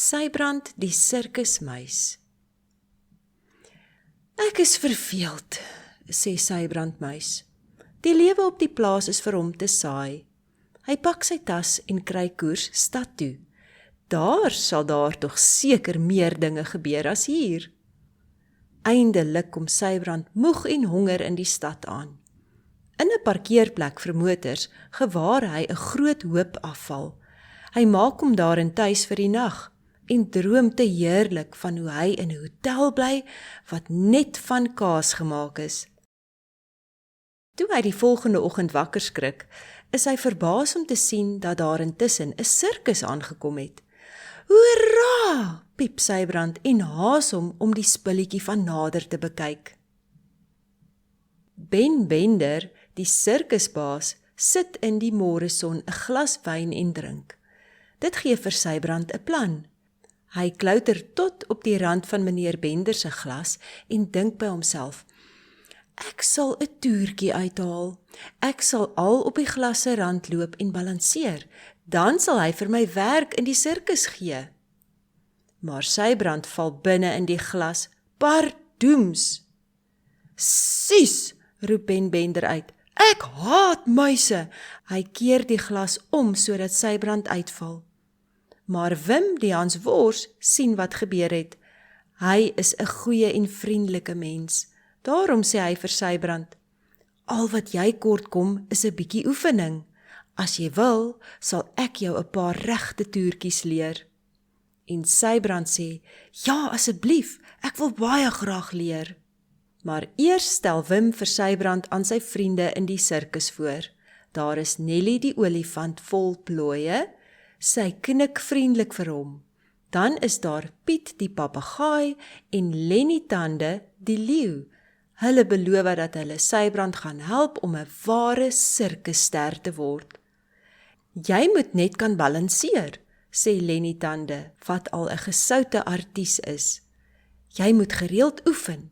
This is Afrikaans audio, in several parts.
Sybrand die sirkusmuis. Ek is verveeld, sê Sybrandmuis. Die lewe op die plaas is vir hom te saai. Hy pak sy tas en kry koers stad toe. Daar sal tog seker meer dinge gebeur as hier. Eindelik kom Sybrand moeg en honger in die stad aan. In 'n parkeerplek vir motors gewaar hy 'n groot hoop afval. Hy maak hom daarin tuis vir die nag en droom te heerlik van hoe hy in 'n hotel bly wat net van kaas gemaak is. Toe hy die volgende oggend wakker skrik, is hy verbaas om te sien dat daar intussen 'n sirkus aangekom het. Hoera! Piep Sybrand en haas hom om die spulletjie van nader te bekyk. Ben Bender, die sirkusbaas, sit in die môreson 'n glas wyn en drink. Dit gee vir Sybrand 'n plan. Hy klouter tot op die rand van meneer Bender se glas en dink by homself: Ek sal 'n toertjie uithaal. Ek sal al op die glas se rand loop en balanseer. Dan sal hy vir my werk in die sirkus gee. Maar Sybrand val binne in die glas. Pardoems! Sies, roep Ben Bender uit. Ek haat muise! Hy keer die glas om sodat Sybrand uitval. Maar Wim, die Hanswors, sien wat gebeur het. Hy is 'n goeie en vriendelike mens. Daarom sê hy vir Sybrand: Al wat jy kort kom is 'n bietjie oefening. As jy wil, sal ek jou 'n paar regte toertjies leer. En Sybrand sê: Ja, asseblief, ek wil baie graag leer. Maar eers stel Wim vir Sybrand aan sy vriende in die sirkus voor. Daar is Nelly die olifant vol plooie. Sy knik vriendelik vir hom. Dan is daar Piet die papegaai en Lenny Tande die leeu. Hulle beloof dat hulle Sybrand gaan help om 'n ware sirkusster te word. Jy moet net kan balanseer, sê Lenny Tande, wat al 'n gesoute arties is. Jy moet gereeld oefen.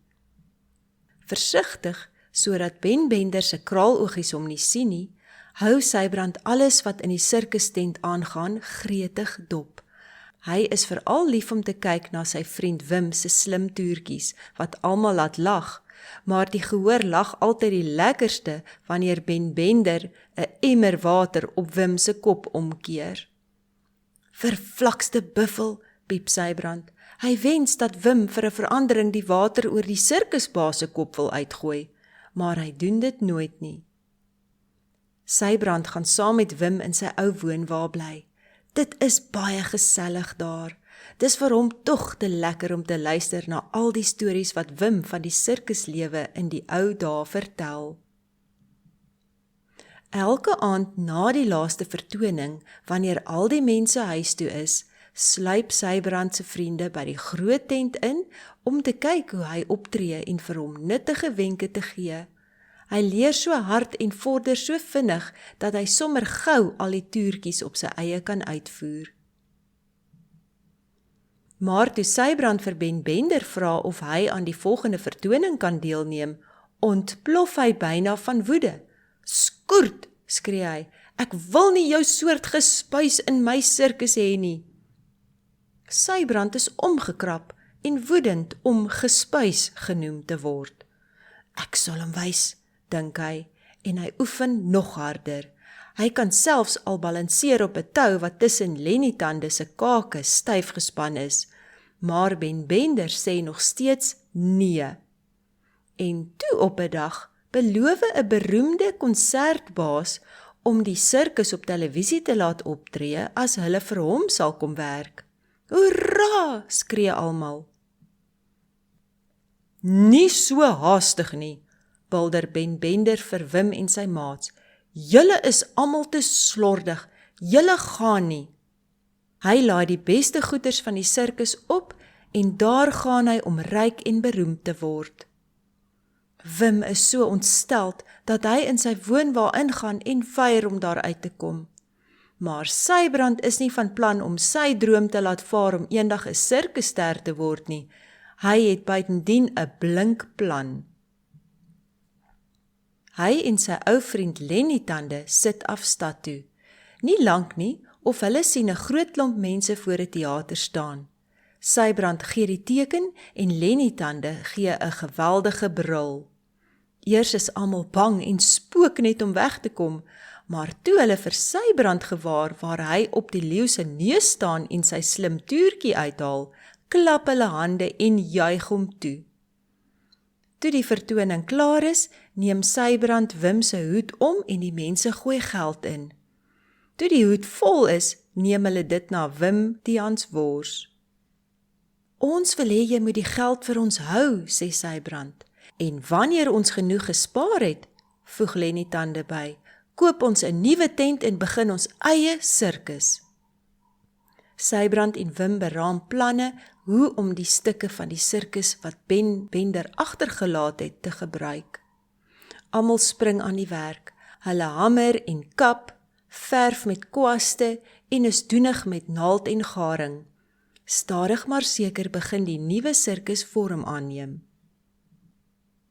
Versigtig, sodat Ben Bender se kraaloogies hom nie sien nie, hou Sybrand alles wat in die sirkustent aangaan gretig dop. Hy is veral lief om te kyk na sy vriend Wim se slim toertjies, wat almal laat lag, maar die gehoor lag altyd die lekkerste wanneer Ben Bender 'n emmer water op Wim se kop omkeer. Vervlakste buffel, piep Sybrand. Hy wens dat Wim vir 'n verandering die water oor die sirkusbaas se kop wil uitgooi, maar hy doen dit nooit nie. Sybrand gaan saam met Wim in sy ou woonwa bly. Dit is baie gesellig daar. Dis vir hom tog te lekker om te luister na al die stories wat Wim van die sirkuslewe in die ou dae vertel. Elke aand na die laaste vertoning, wanneer al die mense huis toe is, sluip Sybrand se vriende by die groot tent in om te kyk hoe hy optree en vir hom nuttige wenke te gee. Hy leer so hard en vorder so vinnig dat hy sommer gou al die toertjies op sy eie kan uitvoer. Maar toe Sybrand vir Ben Bender vra of hy aan die volgende vertoning kan deelneem, ontplof hy byna van woede. Skoert, skree hy, ek wil nie jou soort gespuis in my sirkus hê nie. Sybrand is omgekrap en woedend om gespuis genoem te word. Ek sal hom wys, dink hy, en hy oefen nog harder. Hy kan selfs al balanseer op 'n tou wat tussen Lenny Tande se kake styf gespan is, maar Ben Bender sê nog steeds nee. En toe op 'n dag beloof 'n beroemde konsertbaas om die sirkus op televisie te laat optree as hulle vir hom sal kom werk. Hoera, skree almal. Nie so haastig nie, bulder Ben Bender vir Wim en sy maats. Julle is almal te slordig, julle gaan nie. Hy laai die beste goeders van die sirkus op en daar gaan hy om ryk en beroemd te word. Wim is so ontsteld dat hy in sy woonwa ingaan en weier om daar uit te kom. Maar Sybrand is nie van plan om sy droom te laat vaar om eendag 'n sirkusster te word nie. Hy het buitendien 'n blink plan. Hy en sy ou vriend Lenny Tande sit af stad toe. Nie lank nie, of hulle sien 'n groot klomp mense voor 'n teater staan. Sybrand gee die teken en Lenny Tande gee 'n geweldige brul. Eers is almal bang en spook net om weg te kom, maar toe hulle vir Sybrand gewaar waar hy op die leeu se neus staan en sy slim toertjie uithaal, klap hulle hande en juig hom toe. Toe die vertoning klaar is, neem Sybrand Wim se hoed om en die mense gooi geld in. Toe die hoed vol is, neem hulle dit na Wim die Hanswors. Ons wil hê jy moet die geld vir ons hou, sê Sybrand. En wanneer ons genoeg gespaar het, voeg Lenny Tande by, koop ons 'n nuwe tent en begin ons eie sirkus. Sybrand en Wim beraam planne hoe om die stukke van die sirkus wat Ben Bender agtergelaat het te gebruik. Almal spring aan die werk, hulle hamer en kap, verf met kwaste en is doenig met naald en garing. Stadig maar seker begin die nuwe sirkus vorm aanneem.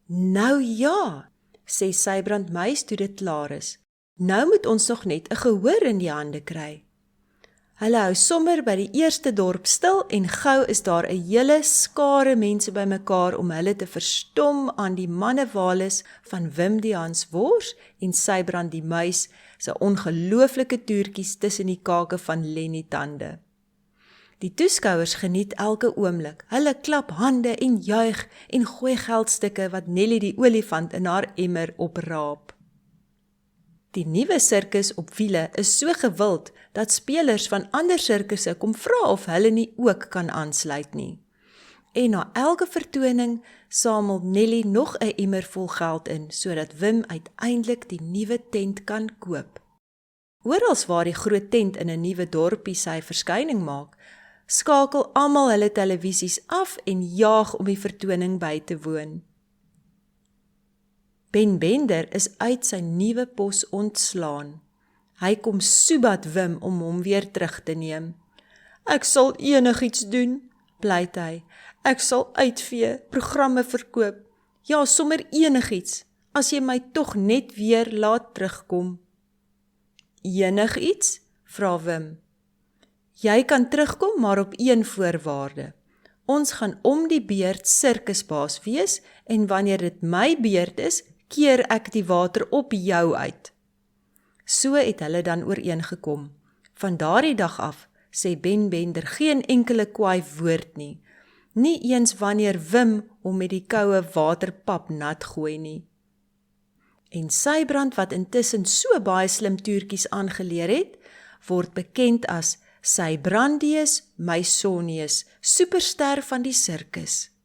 Nou ja, sê Sybrand Muis toe dit klaar is. Nou moet ons nog net 'n gehoor in die hande kry. Hulle hou sommer by die eerste dorp stil en gou is daar 'n hele skare mense bymekaar om hulle te verstom aan die mannewalis van Wim die Hanswors en Sybrand die Muis se ongelooflike toertjies tussen die kake van Lenny Tande. Die toeskouers geniet elke oomblik. Hulle klap hande en juig en gooi geldstukke wat Nelly die olifant in haar emmer opraap. Die nuwe sirkus op wiele is so gewild dat spelers van ander sirkusse kom vra of hulle nie ook kan aansluit nie. En na elke vertoning samel Nelly nog 'n emmer vol geld in, sodat Wim uiteindelik die nuwe tent kan koop. Orals waar die groot tent in 'n nuwe dorpie sy verskyning maak, skakel almal hulle televisies af en jaag om die vertoning by te woon. Ben Bender is uit sy nuwe pos ontslaan. Hy kom soebat Wim om hom weer terug te neem. Ek sal enigiets doen, pleit hy. Ek sal uitvee, programme verkoop. Ja, sommer enigiets, as jy my tog net weer laat terugkom. Enigiets? Vra Wim. Jy kan terugkom, maar op een voorwaarde. Ons gaan om die beurt sirkusbaas wees en wanneer dit my beurt is, keer ek die water op jou uit. So het hulle dan ooreengekom. Van daardie dag af sê Ben Bender geen enkele kwaai woord nie. Nie eens wanneer Wim hom met die koue waterpap nat gooi nie. En Sybrand wat intussen so baie slim toertjies aangeleer het, word bekend as Sybrandius Meisonius, superster van die sirkus.